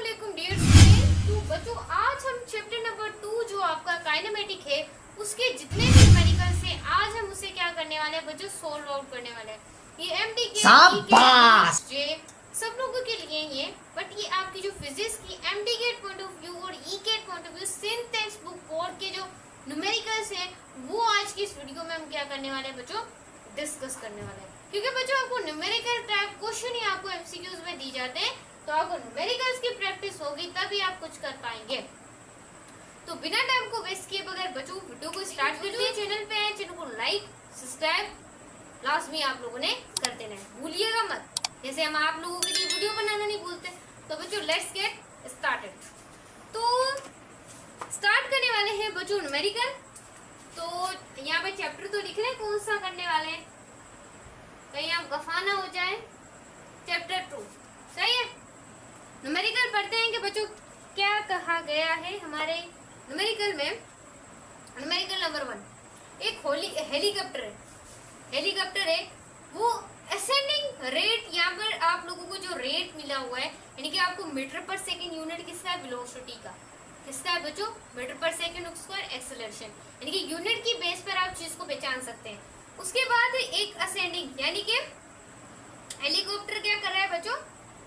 अस्सलामुअलैकुम dear student. तो बच्चों आज हम चैप्टर नंबर 2 जो आपका काइनेमेटिक है उसके जितने भी न्यूमेरिकल्स हैं आज हम उसे क्या करने वाले हैं बच्चों, सोल्व आउट करने वाले हैं। ये एमडी के सब लोगों के लिए ही है, बट ये आपकी जो फिजिक्स की MD gate point of view और E gate point of view same textbook board के जो न्यूमेरिकल्स हैं वो आज की इस वीडियो में हम क्या करने वाले हैं बच्चों, डिस्कस करने वाले हैं। क्योंकि बच्चों आपको न्यूमेरिकल टाइप क्वेश्चन ही आपको एमसीक्यूज में दी जाते हैं, तो आपको न्यूमेरिकल्स की प्रैक्टिस होगी तभी आप कुछ कर पाएंगे। तो बिना टाइम को वेस्ट किए बगैर बच्चों वीडियो को स्टार्ट करते हैं। चैनल पे आए, चैनल को लाइक सब्सक्राइब लाजमी आप लोगों ने कर देना है, भूलिएगा मत, जैसे हम आप लोगों के लिए वीडियो बनाना नहीं भूलते। तो बच्चों लेट्स गेट स्टार्टेड। तो स्टार्ट करने वाले हैं बच्चों न्यूमेरिकल। तो यहाँ पे चैप्टर तो लिख रहे हैं कौन सा करने वाले हैं, कहीं आप गफा ना हो जाए। चैप्टर 2 सही है। न्यूमेरिकल पढ़ते हैं कि बच्चों क्या कहा गया है हमारे न्यूमेरिकल में। न्यूमेरिकल नंबर 1 एक हेलीकॉप्टर है। हेलीकॉप्टर है वो असेंडिंग रेट, यहाँ पर आप लोगों को जो रेट मिला हुआ है यानी कि आपको मीटर पर सेकंड यूनिट किसका है, वेलोसिटी का किसका है बच्चों, मीटर पर सेकंड स्क्वायर एक्सेलरेशन, यानी कि यूनिट की बेस पर आप चीज को पहचान सकते हैं। उसके बाद एक असेंडिंग, यानी कि हेलीकॉप्टर क्या कर रहा है बच्चों,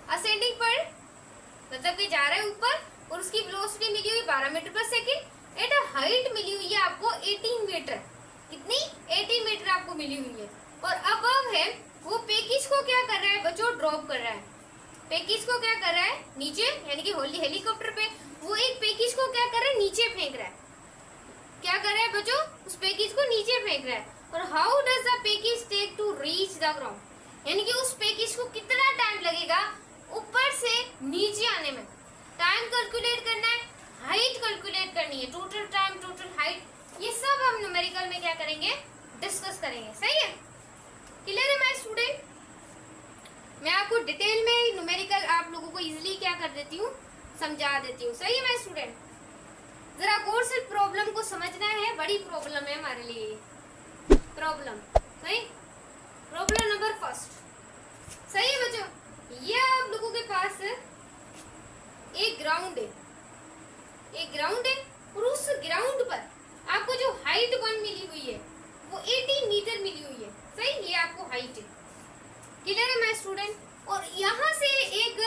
असेंडिंग पर मतलब कि जा रहा है ऊपर और उसकी वेलोसिटी मिली हुई 12 मीटर पर सेकंड। एट हाइट मिली हुई है आपको 18 मीटर, कितनी 18 मीटर आपको मिली हुई है। और अबव है वो पैकेज को क्या कर रहा है बच्चों, ड्रॉप कर रहा है। पैकेज को क्या कर रहा है नीचे, यानी कि हेलीकॉप्टर पे वो एक पैकेज को क्या कर रहा है, नीचे फेंक रहा है। क्या कर रहा है बच्चों, उस पैकेज को नीचे फेंक रहा है। और how does the package take to reach the ground, यानी कि उस पैकेज को कितना टाइम लगेगा ऊपर से नीचे आने में। टाइम कैलकुलेट करना है, हाइट कैलकुलेट करनी है, टोटल टाइम टोटल हाइट, ये सब हम न्यूमेरिकल में क्या करेंगे, डिस्कस करेंगे। सही है, क्लियर है माय स्टूडेंट। मैं आपको डिटेल में न्यूमेरिकल आप लोगों को इजीली क्या कर देती हूँ, समझा देती हूँ। सही है माय स्टूडेंट। जरा गौर से प्रॉब्लम को समझना है, बड़ी प्रॉब्लम है हमारे लिए प्रॉब्लम। सही, प्रॉब्लम नंबर फर्स्ट। सही है बच्चों, ये आप लोगों के पास एक ग्राउंड है, एक ग्राउंड है और उस ग्राउंड पर आपको जो हाइट 1 मिली हुई है वो 18 मीटर मिली हुई है। सही, ये आपको हाइट है। क्लियर है माय स्टूडेंट। और यहाँ से एक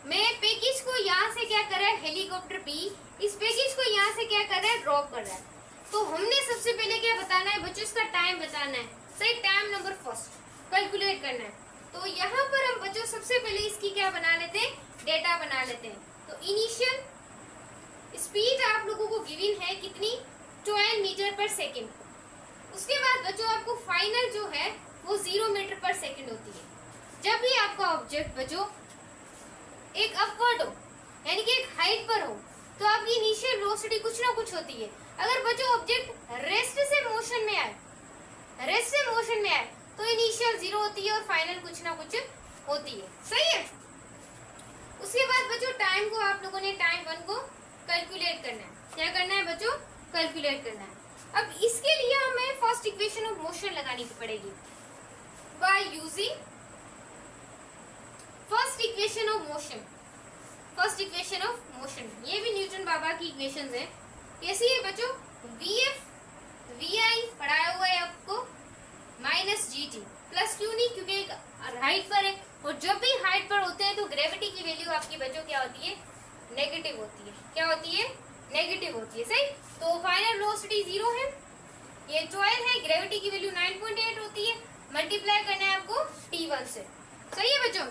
मैं पैकेज को यहाँ से क्या कर रहा है हेलीकॉप्टर बी, इस पैकेज को यहाँ से क्या कर रहा है, ड्रॉप कर रहा है। तो हमने सबसे पहले क्या बताना है बच्चों, इसका टाइम बताना है। सही, टाइम नंबर फर्स्ट कैलकुलेट करना है। तो यहाँ पर हम बच्चों सबसे पहले इसकी क्या बना लेते हैं, डेटा बना लेते हैं। तो इनिशियल स्पीड आप लोगों को गिवन है कितनी, 12 मीटर पर सेकंड। उसके बाद बच्चों आपको फाइनल जो है वो 0 मीटर पर सेकंड होती है। जब भी आपका ऑब्जेक्ट बच्चों एक अपवर्ड हो, यानी कि एक हाइट पर हो, तो आपकी इनिशियल वेलोसिटी कुछ ना कुछ होती है। अगर बच्चों ऑब्जेक्ट रेस्ट से मोशन में आए, रेस्ट से मोशन में आए तो इनिशियल 0 होती है और फाइनल कुछ ना कुछ होती है। सही है। उसके बाद बच्चों टाइम को आप लोगों ने टाइम 1 को कैलकुलेट करना है। क्या करना है बच्चों, कैलकुलेट करना है। अब इसके लिए हमें फर्स्ट इक्वेशन ऑफ मोशन लगानी पड़ेगी by using first equation of motion. First equation of motion ये भी न्यूटन बाबा की इक्वेशंस है। कैसी है बच्चों, VI पढ़ाया हुआ है आपको माइनस GT प्लस क्यों नहीं, क्योंकि एक हाइट पर है और जब भी हाइट पर होते हैं तो ग्रेविटी की वैल्यू आपकी बच्चों क्या होती है, नेगेटिव होती है। क्या होती है, नेगेटिव होती है। सही, तो फाइनल वेलोसिटी 0 है, ये 12 है, ग्रेविटी की वैल्यू 9.8 होती है, मल्टीप्लाई करना है आपको T1 से। सही है बच्चों।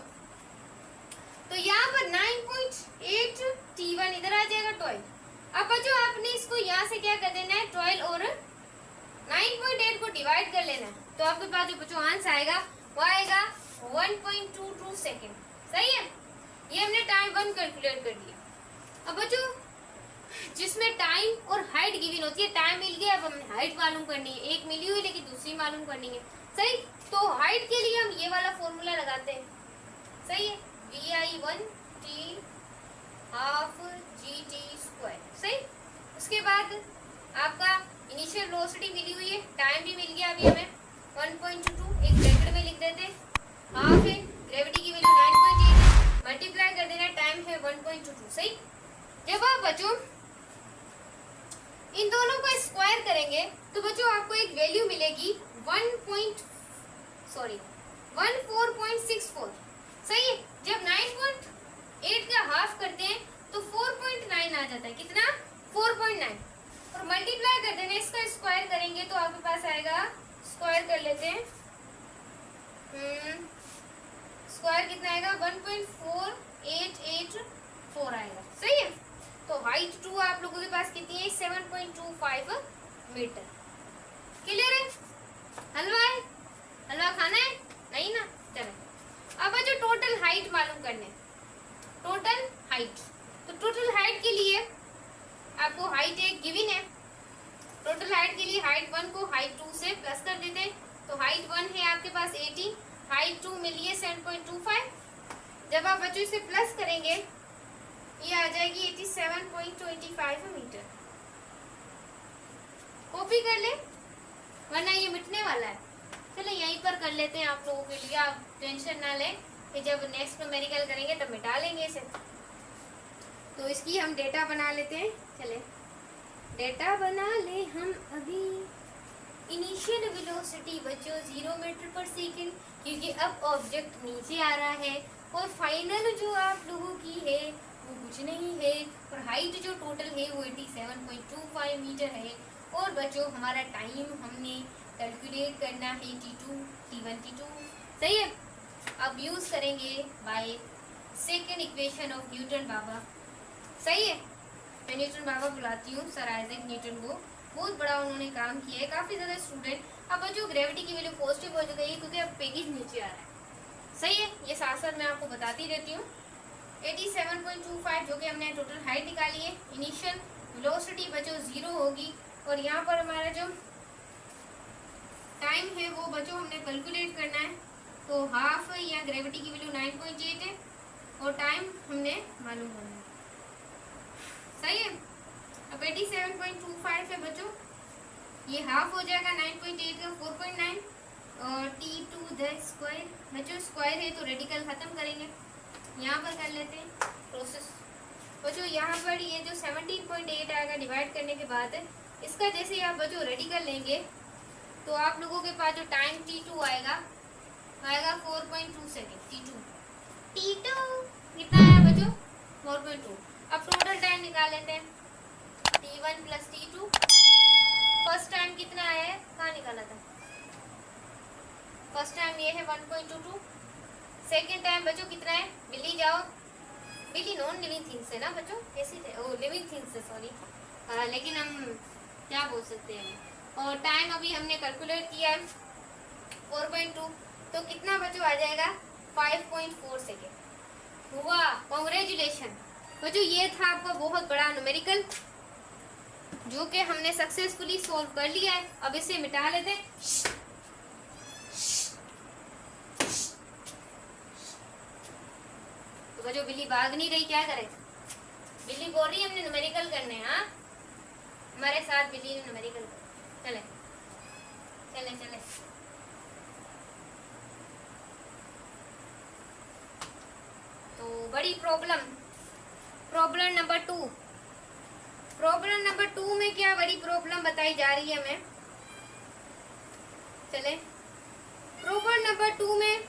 तो यहाँ पर 9.8 T1 इधर आ जाएगा 12। अब बच्चों आपने इसको यहाँ से क्या कर देना है, 12 और 9.8 को डिवाइड कर लेना है। तो आपके पास जो बच्चों आंसर आएगा वो आएगा 1.22 सेकेंड। सही है, ये हमने टाइम 1 कैलकुलेट कर लिया। अब बच्चों जिसमें टाइम और हाइट गिवन होती है, टाइम मिल गया, अब हमें हाइट मालूम करनी है। एक मिली हुई लेकिन दूसरी मालूम करनी है। सही, तो हाइट के लिए हम ये वाला फॉर्मूला लगाते हैं। सही है, VI1 T half GT square. सही, उसके बाद आपका इनिशियल वेलोसिटी मिली हुई है, टाइम भी मिल गया अभी हमें 1.22, एक ब्रैकेट में लिख देते हैं, हाफ है, ग्रेविटी की वैल्यू 9.8 मल्टीप्लाई कर देना, टाइम है 1.22। सही। जब आप बच्चों इन दोनों को स्क्वायर करेंगे तो बच्चों आपको एक वैल्यू मिलेगी 14.64। सही है। जब 9.8 का हाफ करते हैं तो 4.9 आ जाता है। कितना? 4.9। और मल्टीप्लाई कर देना, इसका स्क्वायर करेंगे तो आपके पास आएगा, स्क्वायर कर लेते हैं, स्क्वायर कितना आएगा? 1.4884 आएगा। सही है। तो हाइट 2 आप लोगों के पास कितनी है? 7.25 मीटर। क्लियर है? हलवा है? हलवा खाना है? नहीं ना? चले। अब जो टोटल हाइट मालूम करने, टोटल हाइट। तो टोटल हाइट के लिए आपको हाइट एक गिवन है। टोटल हाइट के लिए हाइट 1 को हाइट 2 से प्लस कर देते हैं। तो हाइट 1 है आपके पास 80, हाइट 2 मिली है 7.25। जब आप बच्चों इसे प्लस करेंगे ये आ जाएगी 87.25 मीटर। कॉपी कर ले वरना ये मिटने वाला है। चलो यहीं पर कर लेते हैं आप लोगों के लिए, आप टेंशन ना लें कि जब नेक्स्ट न्यूमेरिकल करेंगे तब मिटा लेंगे इसे। तो इसकी हम डेटा बना लेते हैं। चले डेटा बना ले हम अभी। इनिशियल वेलोसिटी बच्चों 0 मीटर पर सेकेंड, क्योंकि अब ऑब्जेक्ट नीचे आ रहा है। और फाइनल जो आप लोगों की है वो कुछ नहीं है, और हाइट जो टोटल है वो 87.25 मीटर है। और बच्चों हमारा टाइम हमने कैलकुलेट करना है T2, T1, T2। सही है। अब यूज करेंगे by second equation of Newton बाबा। सही है। मैं न्यूटन बाबा बुलाती हूँ, सर आइजैक न्यूटन को। बहुत बड़ा उन्होंने काम किया है, काफी ज्यादा स्टूडेंट। अब जो ग्रेविटी की वैल्यू पॉजिटिव हो गई है क्योंकि अब पेगेज नीचे आ रहा है। सही है। ये साथ साथ मैं आपको बताती रहती हूँ। 87.25 जो कि हमने टोटल हाइट निकाली है। इनिशियल वेलोसिटी बच्चों 0 होगी, और यहाँ पर हमारा जो टाइम है वो बच्चों हमने कैलकुलेट करना है। तो हाफ या ग्रेविटी की वैल्यू 9.8 है, और टाइम हमने मालूम करना है। सही है। अब 87.25 है बच्चों, ये हाफ हो जाएगा 9.8 का 4.9, और T2 द स्क्वायर। बच्चों स्क्वायर है तो रेडिकल खत्म करेंगे। यहाँ पर कर लेते हैं प्रोसेस। बच्चों यहाँ पर ये जो 17.8 आएगा डिवाइड करने के बाद, इसका जैसे आप बच्चों रेडिकल लेंगे तो आप लोगों के पास जो टाइम T2 आएगा 4.2 सेकेंड। T2 कितना आया बच्चों? 4.2। अब टोटल टाइम निकाल लेते हैं। T1 plus T2। First time कितना आया है? कहाँ निकाला था? फर्स्ट टाइम ये है 1.22। सेकेंड टाइम बच्चों कितना है? बिल्ली जाओ। बिल्ली नॉन लिविंग थिंग्स है ना बच्चों? कैसी थे? ओ लिविंग थिंग्स है, सॉरी। लेकिन हम क्या बोल सकते हैं। और टाइम अभी हमने कैलकुलेट किया है 4.2। तो कितना बच्चों आ जाएगा? 5.4 सेकेंड। हुआ। कॉन्ग्रेचुलेशन बच्चों, ये था आपका बहुत बड़ा न्यूमेरिकल जो कि हमने सक्सेसफुली सॉल्व कर लिया है। अब इसे मिटा लेते हैं। तो बच्चों बिल्ली भाग नहीं रही, क्या करे? बिल्ली बोल रही है हमने न्यूमेरिकल करने हैं। हाँ, हमारे साथ बिल्ली ने न्यूमेरिकल कर। चले चले चले। तो बड़ी प्रॉब्लम नंबर 2। प्रॉब्लम नंबर 2 में क्या बड़ी प्रॉब्लम बताई जा रही है हमें? चले प्रॉब्लम नंबर 2 में।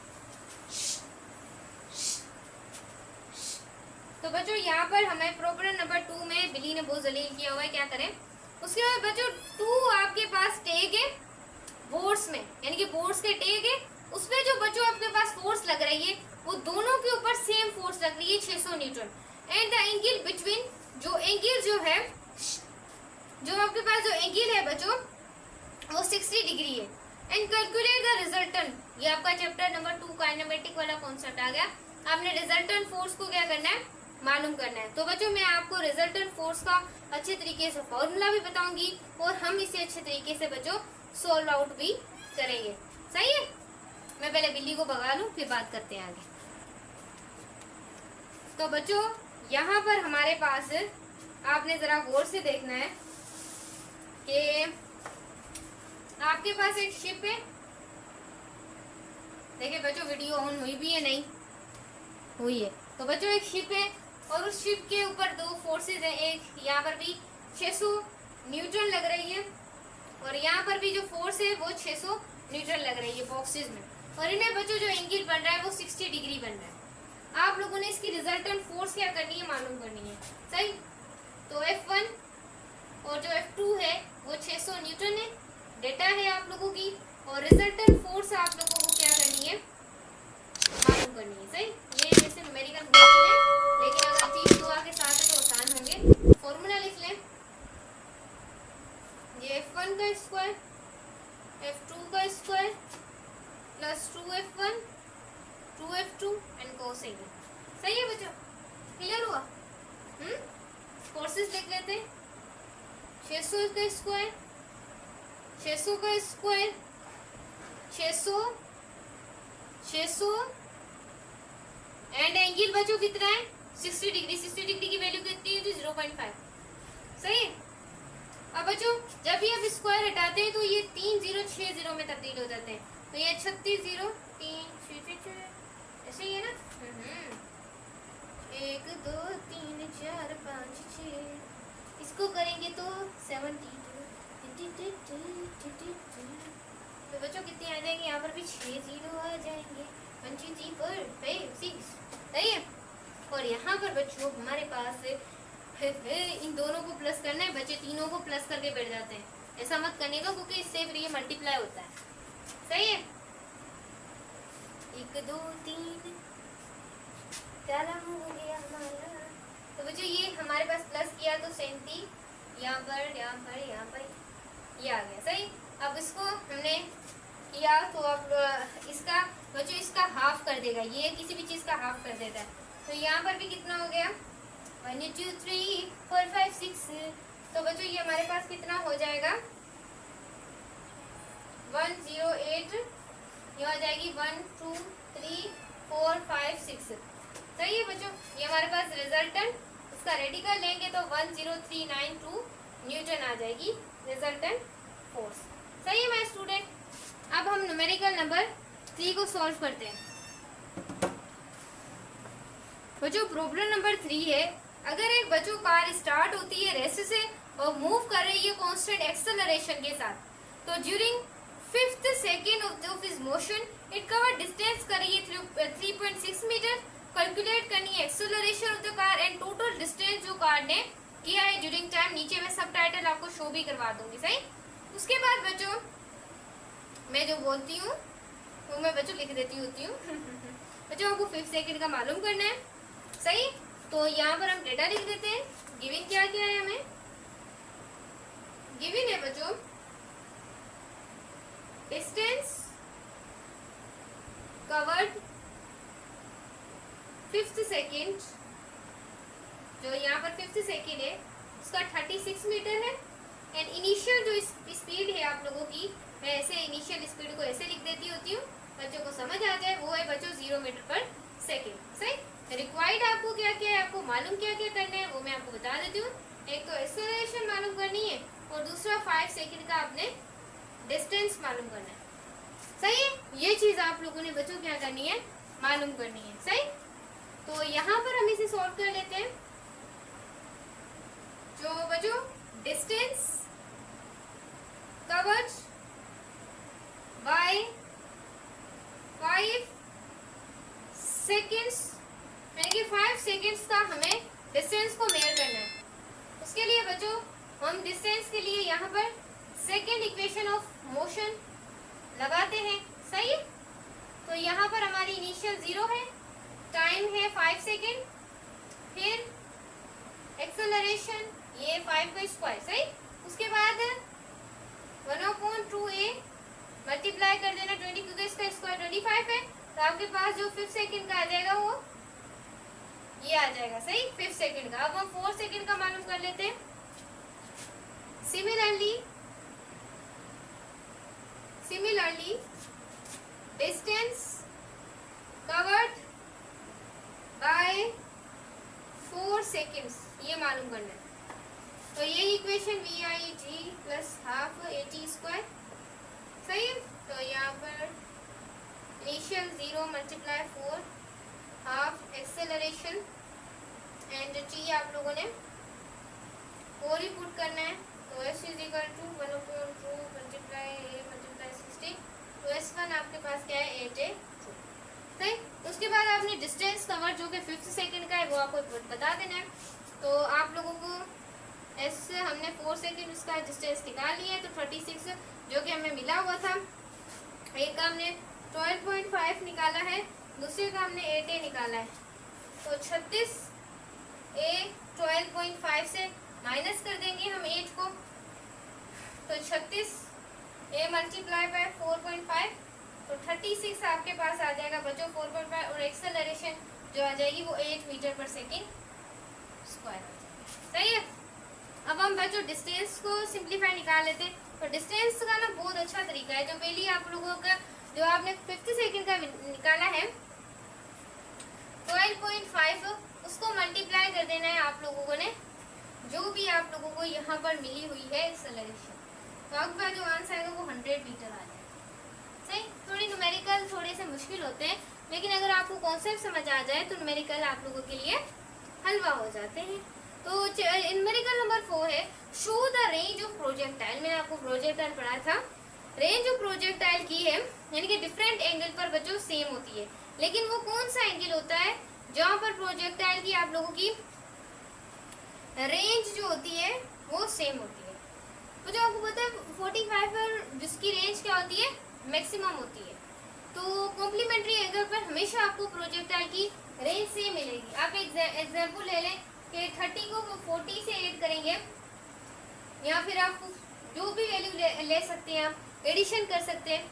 तो बच्चों यहाँ पर हमें प्रॉब्लम नंबर 2 में बिल्ली ने बहुत जलील किया हुआ है, क्या करें? उसके बाद बच्चों 2 आपके पास टैग है बोर्ड्स में, यानी कि बोर्ड्स के टैग है। उसमें जो बच्चों आपके पास फोर्स लग रही है वो दोनों के ऊपर सेम फोर्स लग रही है 600 Newton. And the angle between, जो एंगल जो है, जो आपके पास जो एंगल है बच्चों वो 60 डिग्री है। And calculate the resultant. ये आपका चैप्टर नंबर 2 काइनेमेटिक वाला कॉन्सेप्ट आ गया। आपने रिजल्टेंट फोर्स को क्या करना है? मालूम करना है। तो बच्चों मैं आपको रिजल्टेंट फोर्स का अच्छे तरीके से फॉर्मूला भी बताऊंगी, और हम इसे अच्छे तरीके से बच्चों सोल्व आउट भी करेंगे। सही है। मैं पहले बिल्ली को भगा लूं, फिर बात करते हैं आगे। तो बच्चों यहाँ पर हमारे पास आपने जरा गौर से देखना है कि आपके पास एक शिप है। देखिए बच्चों वीडियो ऑन हुई भी है? नहीं हुई है। तो बच्चों एक शिप है और उस शिप के ऊपर दो फोर्सेज हैं, एक यहाँ पर भी 600 न्यूटन लग रही है और यहाँ पर भी जो फोर्स है वो 600 न्यूटन लग रही है बॉक्सेस में, और इन्हें बच्चों जो एंगल बन रहा है वो 60 डिग्री बन रहा है। आप लोगों ने इसकी रिजल्टेंट फोर्स क्या करनी है, मालूम करनी है। सही, तो F1 और जो F2 है वो 600 न्यूटन है, डेटा है आप लोगों की, और रिजल्टेंट फोर्स आप लोगों को क्या करनी है, मालूम करनी है। सही, ये जैसे न्यूमेरिकल मुश्किल है, लेकिन अगर चीज दो आगे साथ है तो आसान होंगे। फॉर्मूला लिख लें, ये F1 का स्क्वायर F2 का square plus 2F1 2F2 and cosec. सही है बच्चों, क्लियर हुआ? फोर्सेस लिख लेते हैं, 600 का स्क्वायर 600 का स्क्वायर 600 600 एंड एंगल बच्चों कितना है, 60 डिग्री। 60 डिग्री की वैल्यू कितनी है, 0.5। सही है। अब बच्चों जब ये अब स्क्वायर हटाते हैं तो ये 3060 में तब्दील हो जाते हैं, तो ये 36 3 ऐसे ही है ना। 1 2 3 4 5 6, इसको करेंगे तो 72। तो बच्चों कितने आ जाएंगे, यहाँ पर भी 6 जीरो आ जाएंगे, 1 2 3 4 5 6। सही है। और यहाँ पर बच्चों हमारे पास इन दोनों को प्लस करना है, बच्चे तीनों को प्लस करके बैठ जाते हैं, ऐसा मत करने का क्योंकि इससे फिर ये मल्टीप्लाई होता है। सही है। 1 2 3 काला हो गया हमारा। तो बच्चों ये हमारे पास प्लस किया तो 37, यहाँ पर ये आ गया। सही। अब इसको हमने किया तो अब इसका बच्चों इसका हाफ कर देगा, ये किसी भी चीज का हाफ कर देता है, तो यहाँ पर भी कितना हो गया 1 2 3 4 5 6। तो बच्चों ये हमारे पास कितना हो जाएगा 108, ये आ जाएगी 1 2 3 4 5 6। सही है बच्चों, ये हमारे पास रिजल्टेंट, इसका रेडिकल लेंगे तो 10392 न्यूटन आ जाएगी रिजल्टेंट फोर्स। सही है मेरे स्टूडेंट। अब हम न्यूमेरिकल नंबर 3 को सॉल्व करते हैं। बच्चों प्रॉब्लम नंबर 3 है, अगर एक बच्चों कार स्टार्ट होती है रेस्ट से और मूव कर रही है कांस्टेंट एक्सेलरेशन के साथ, तो during 5th second of his motion it cover distance करिए 3.6 मीटर। कैलकुलेट करनी है acceleration of the car and total distance जो कार ने किया है ड्यूरिंग टाइम। नीचे मैं सब टाइटल आपको शो भी करवा दूंगी। सही। उसके बाद बच्चों मैं जो बोलती हूँ वो मैं बच्चों लिख देती होती हूँ बच्चों आपको 5 सेकेंड का मालूम करना है। सही। तो यहाँ पर हम डेटा लिख देते हैं। गिवन क्या क्या है, हमें गिवन है बच्चों डिस्टेंस कवर्ड 5th सेकेंड, जो यहाँ पर 5th सेकेंड है उसका 36 मीटर है। एंड इनिशियल जो स्पीड है आप लोगों की, मैं ऐसे इनिशियल स्पीड को ऐसे लिख देती होती हूँ बच्चों को समझ आ जाए, वो है बच्चों 0 मीटर पर सेकेंड। सही। रिक्वायर्ड आपको क्या क्या है, आपको मालूम क्या क्या करना है वो मैं आपको बता देती हूँ। एक तो एक्सेलरेशन मालूम करनी है और दूसरा 5 सेकेंड का आपने डिस्टेंस मालूम करना है। सही है। ये चीज आप लोगों ने बच्चों क्या करनी है, मालूम करनी है। सही। तो यहाँ पर हम इसे सॉल्व कर लेते हैं। जो बच्चों डिस्टेंस कवर्ड बाय 5 सेकेंड्स, यानी कि 5 सेकेंड्स का हमें डिस्टेंस को मेजर करना है। उसके लिए बच्चों हम डिस्टेंस के लिए यहाँ पर सेकेंड इक्वेशन ऑफ मोशन लगाते हैं। सही है। तो यहाँ पर हमारी इनिशियल 0 है, टाइम है 5 सेकेंड, फिर एक्सेलरेशन ये 5 का स्क्वायर। सही। उसके बाद 1/2a मल्टीप्लाई कर देना 20 क्योंकि इसका स्क्वायर 25 है, तो आपके पास जो 5 सेकेंड का आ जाएगा वो ये आ जाएगा। सही। 5 सेकेंड का। अब हम 4 सेकेंड का मालूम कर लेते हैं। Similarly distance covered by 4 seconds ये मालूम करना है। तो ये equation VIG plus half AT square. सही है। तो यहाँ पर initial 0 multiply 4 half acceleration and T आप लोगों ने 4 ही पुट करना है। तो s is equal to 1/2 multiply a multiply 60। तो s1 आपके पास क्या है 8a। सही। उसके बाद आपने डिस्टेंस कवर जो कि 5 सेकंड का है वो आपको बता देना है। तो आप लोगों को s हमने 4 सेकंड उसका डिस्टेंस निकाल लिया है, तो 36 जो कि हमें मिला हुआ था। एक का हमने 12.5 निकाला है, दूसरे का हमने 8a निकाला है। तो 36 a 12.5 से माइनस कर देंगे हम 8 को, तो 36 a मल्टीप्लाई बाय 4.5, तो 36 आपके पास आ जाएगा बच्चों 4.5, और एक्सेलरेशन जो आ जाएगी वो 8 मीटर पर सेकेंड स्क्वायर आ जाएगी। सही है। अब हम बच्चों डिस्टेंस को सिंप्लीफाई निकाल लेते हैं। तो डिस्टेंस का ना बहुत अच्छा तरीका है। जो पहले आप लोगों का जो आपने 50 सेकेंड का निकाला है 12.5, उसको मल्टीप्लाई कर देना है आप लोगों ने जो भी आप लोगों को यहाँ पर मिली हुई है एक्सेलरेशन। तो आपका जो आंसर आएगा वो 100 मीटर आ जाएगा। सही। थोड़ी न्यूमेरिकल थोड़े से मुश्किल होते हैं, लेकिन अगर आपको कॉन्सेप्ट समझ आ जाए तो न्यूमेरिकल आप लोगों के लिए हलवा हो जाते हैं। तो न्यूमेरिकल नंबर 4 है show the range of projectile. मैंने आपको प्रोजेक्टाइल पढ़ा था। रेंज ऑफ प्रोजेक्टाइल की है यानी कि डिफरेंट एंगल पर बच्चों सेम होती है, लेकिन वो कौन सा एंगल होता है जहाँ पर प्रोजेक्टाइल की आप लोगों की रेंज जो होती है वो सेम होती है। तो जो आपको पता है 45 पर जिसकी रेंज क्या होती है मैक्सिमम होती है। तो कॉम्प्लीमेंट्री एंगल पर हमेशा आपको प्रोजेक्टाइल की रेंज सेम मिलेगी। आप एग्जांपल ले लें कि 30 को 40 से ऐड करेंगे, या फिर आप जो भी वैल्यू ले सकते हैं, आप एडिशन कर सकते हैं।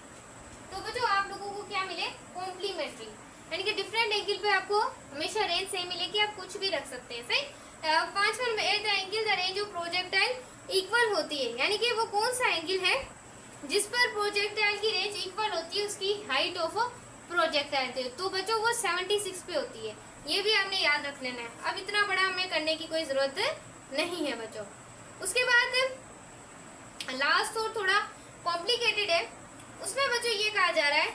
तो बच्चों आप लोगों को क्या मिले कॉम्प्लीमेंट्री, यानी कि डिफरेंट एंगल पे आपको हमेशा रेंज सेम मिलेगी, आप कुछ भी रख सकते हैं। सही। 5 at the angle the range of projectile equal होती है, यानी कि वो कौन सा एंगल है जिस पर प्रोजेक्टाइल की रेंज इक्वल होती है उसकी हाइट ऑफ प्रोजेक्टाइल। तो बच्चों वो 76 पे होती है। ये भी आपने याद रख लेना है। अब इतना बड़ा हमें करने की कोई जरूरत नहीं है बच्चों। उसके बाद लास्ट और थोड़ा कॉम्प्लिकेटेड है, उसमें बच्चों ये कहा जा रहा है